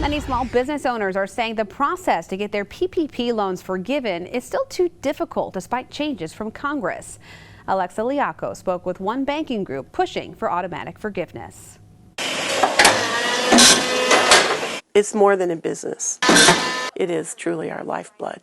Many small business owners are saying the process to get their PPP loans forgiven is still too difficult despite changes from Congress. Liacko spoke with one banking group pushing for automatic forgiveness. It's more than a business. It is truly our lifeblood.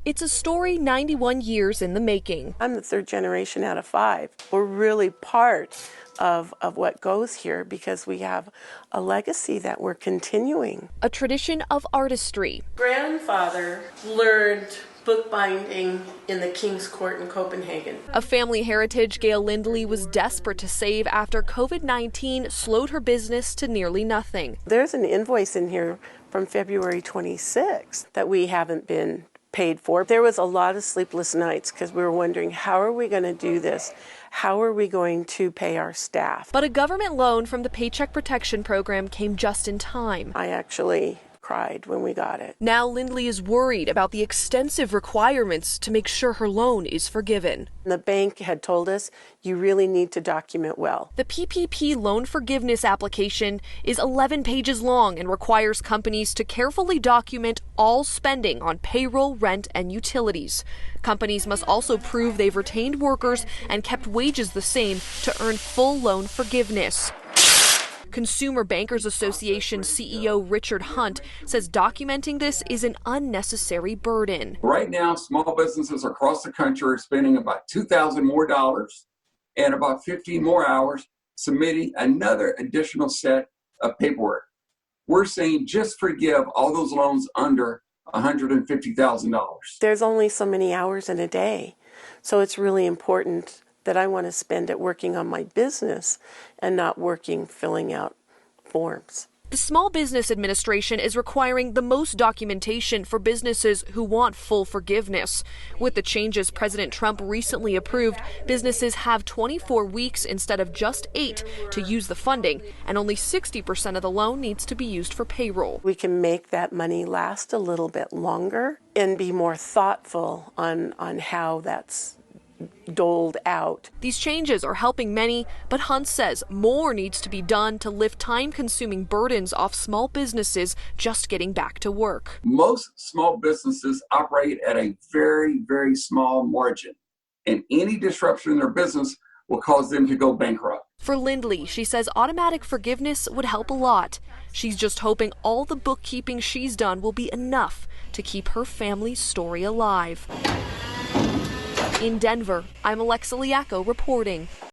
It's a story 91 years in the making. I'm the third generation out of 5. We're really part of what goes here because we have a legacy that we're continuing. A tradition of artistry. Grandfather learned bookbinding in the King's Court in Copenhagen. A family heritage Gail Lindley was desperate to save after COVID-19 slowed her business to nearly nothing. There's an invoice in here from February 26th that we haven't been paid for. There was a lot of sleepless nights because we were wondering, how are we going to do this? How are we going to pay our staff? But a government loan from the Paycheck Protection Program came just in time. I actually cried when we got it. Now Lindley is worried about the extensive requirements to make sure her loan is forgiven. The bank had told us, you really need to document well. The PPP loan forgiveness application is 11 pages long and requires companies to carefully document all spending on payroll, rent, and utilities. Companies must also prove they've retained workers and kept wages the same to earn full loan forgiveness. Consumer Bankers Association CEO Richard Hunt says documenting this is an unnecessary burden. Right now, small businesses across the country are spending about $2,000 more and about 15 more hours submitting another additional set of paperwork. We're saying just forgive all those loans under $150,000. There's only so many hours in a day, so it's really important that I want to spend it working on my business and not working filling out forms. The Small Business Administration is requiring the most documentation for businesses who want full forgiveness. With the changes President Trump recently approved, businesses have 24 weeks instead of just 8 to use the funding, and only 60% of the loan needs to be used for payroll. We can make that money last a little bit longer and be more thoughtful on how that's doled out. These changes are helping many, but Hunt says more needs to be done to lift time-consuming burdens off small businesses just getting back to work. Most small businesses operate at a very, very small margin, and any disruption in their business will cause them to go bankrupt. For Lindley, she says automatic forgiveness would help a lot. She's just hoping all the bookkeeping she's done will be enough to keep her family's story alive. In Denver, I'm Liacko reporting.